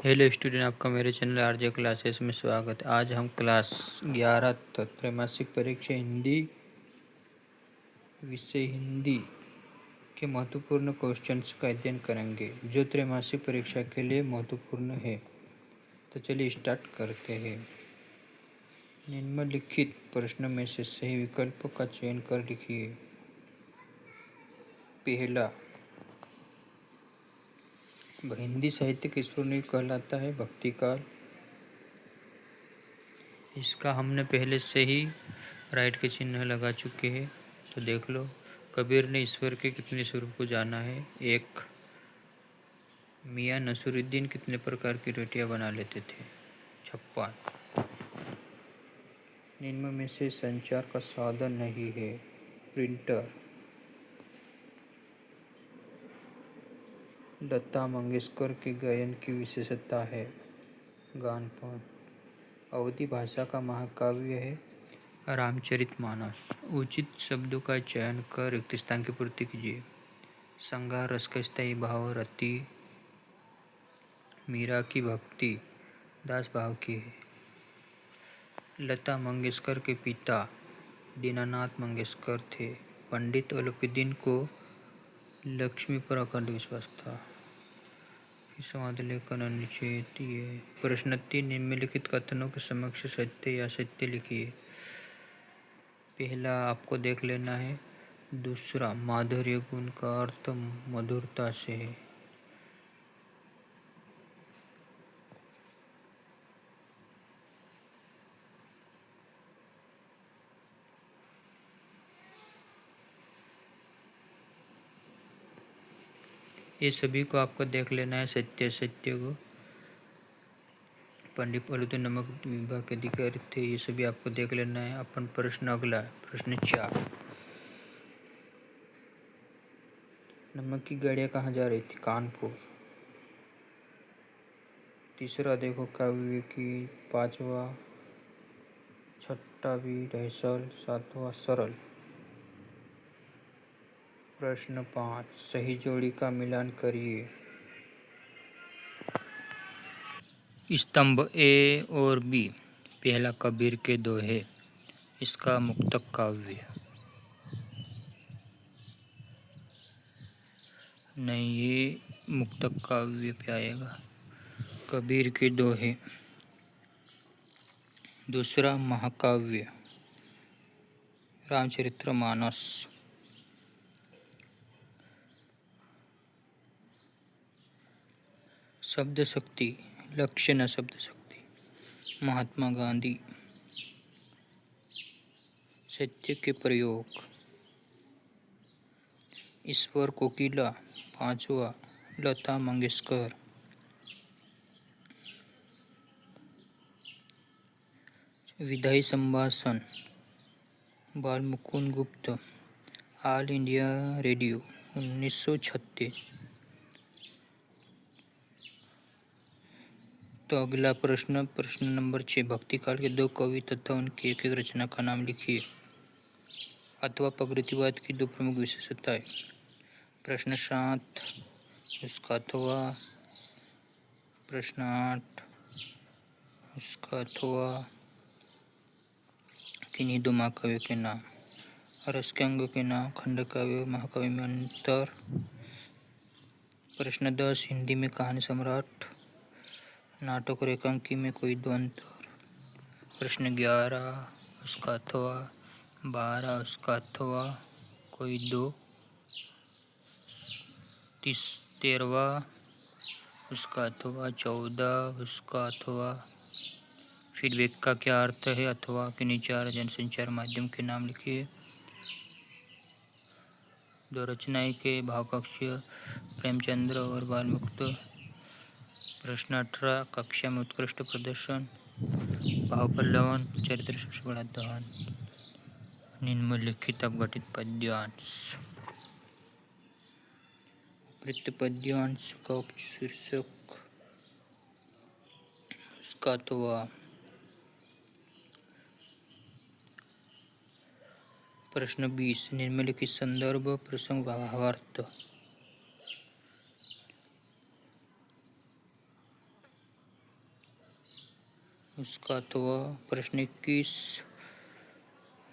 Hello student, आपका मेरे channel RJ classes में स्वागत है। आज हम क्लास 11 त्रैमासिक परीक्षा हिंदी विषय हिंदी के महत्वपूर्ण क्वेश्चंस का अध्ययन करेंगे जो त्रैमासिक परीक्षा के लिए महत्वपूर्ण है। तो चलिए स्टार्ट करते हैं। निम्नलिखित प्रश्न में से सही विकल्प का चयन कर लिखिए। पहला, हिंदी साहित्य किस पूर्ण कहलाता है? भक्ति काल। इसका हमने पहले से ही राइट के चिन्ह लगा चुके हैं, तो देख लो। कबीर ने ईश्वर के कितने स्वरूप को जाना है? एक। मियाँ नसरुद्दीन कितने प्रकार की रोटियां बना लेते थे? 56। निम्न में से संचार का साधन नहीं है? प्रिंटर। लता मंगेशकर के गायन की विशेषता है? गानपन। अवधी भाषा का महाकाव्य है? रामचरितमानस। उचित शब्दों का चयन कर रिक्त स्थान की पूर्ति कीजिए। श्रृंगार रस का स्थायी भाव रति। मीरा की भक्ति दास भाव की है। लता मंगेशकर के पिता दीनानाथ मंगेशकर थे। पंडित अलाउद्दीन को लक्ष्मी पर अखंड विश्वास था। संवाद लेखन अनुच्छेद ये। प्रश्न 3, निम्नलिखित कथनों के समक्ष सत्य या सत्य लिखिए। पहला आपको देख लेना है। दूसरा, माधुर्य गुण का अर्थ मधुरता से है। ये सभी को आपको देख लेना है। सत्य को पंडित अलाउद्दीन नमक विभाग के अधिकारी थे, ये सभी आपको देख लेना है। अपन प्रश्न अगला है, प्रश्न 4। नमक की गाड़ियाँ कहाँ जा रही थी? कानपुर। तीसरा देखो, काव्य की 5वां, 6वां भी रहसल, 7वां सरल। प्रश्न 5, सही जोड़ी का मिलान करिए। स्तंभ ए और बी। पहला, कबीर के दोहे, इसका मुक्तक काव्य नहीं, ये मुक्तक काव्य पे आएगा। कबीर के दोहे। दूसरा, महाकाव्य रामचरितमानस। शब्द शक्ति, लक्ष्य न शब्द शक्ति, महात्मा गांधी। सत्य के प्रयोग, ईश्वर कोकिला। 5वां, लता मंगेशकर। विधायी संभाषण, बाल मुकुंद गुप्त। All India radio 1936। तो अगला प्रश्न नंबर 6, भक्ति काल के 2 कवि तथा उनकी एक रचना का नाम लिखिए अथवा प्रगतिवाद की 2 प्रमुख विशेषताएं। प्रश्न 7, उसका अथवा। प्रश्न 8, उसका अथवा। किन्हीं 2 महाकाव्य के नाम। रस के अंग के नाम, खंड काव्य महाकाव्य में अंतर। प्रश्न 10, हिंदी में कहानी सम्राट, नाटक और एकांकी में कोई 2 अंतर। प्रश्न 11, उसका अथवा। 12, उसका अथवा, कोई 2। 13वां, उसका अथवा। 14, उसका अथवा। फीडबैक का क्या अर्थ है? अथवा के 4 जनसंचार माध्यम के नाम लिखिए। 2 रचनाएं के भावपक्षीय, प्रेमचंद्र और बालमुक्त। प्रश्न 18, कक्षा में उत्कृष्ट प्रदर्शन, भावपल्लवन, चरित्र सबसे बड़ा दहन। निम्नलिखित अपघटित पद्यांश। वृत्त पद्यांश का शीर्षक, उसका अथवा। प्रश्न 20, निम्नलिखित संदर्भ प्रसंग भावार्थ। उसका अथवा प्रश्न 21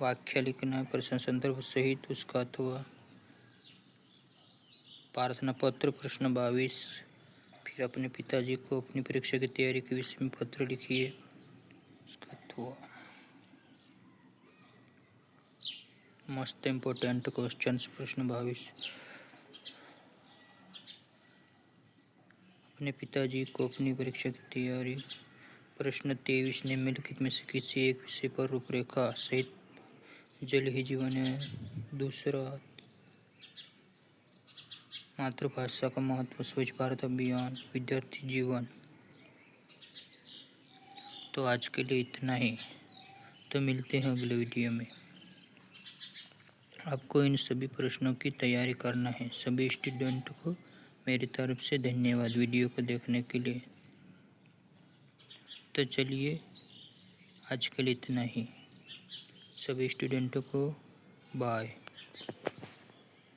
वाक्य लिखना है प्रश्न संदर्भ सहित उसका अथवा प्रार्थना पत्र प्रश्न 22। फिर अपने पिताजी को अपनी परीक्षा की तैयारी के विषय में पत्र लिखिए उसका अथवा मस्त इम्पोर्टेंट क्वेश्चंस प्रश्न 22। अपने पिताजी को अपनी परीक्षा की तैयारी प्रश्न 23। निम्नलिखित में से किसी एक विषय पर रूपरेखा सहित जल ही जीवन है। दूसरा मातृभाषा का महत्व स्वच्छ भारत अभियान विद्यार्थी जीवन। तो आज के लिए इतना ही। तो मिलते हैं अगले वीडियो में। आपको इन सभी प्रश्नों की तैयारी करना है। सभी स्टूडेंट को मेरी तरफ से धन्यवाद वीडियो को देखने के लिए। तो चलिए आज के लिए इतना ही। सभी स्टूडेंटों को बाय।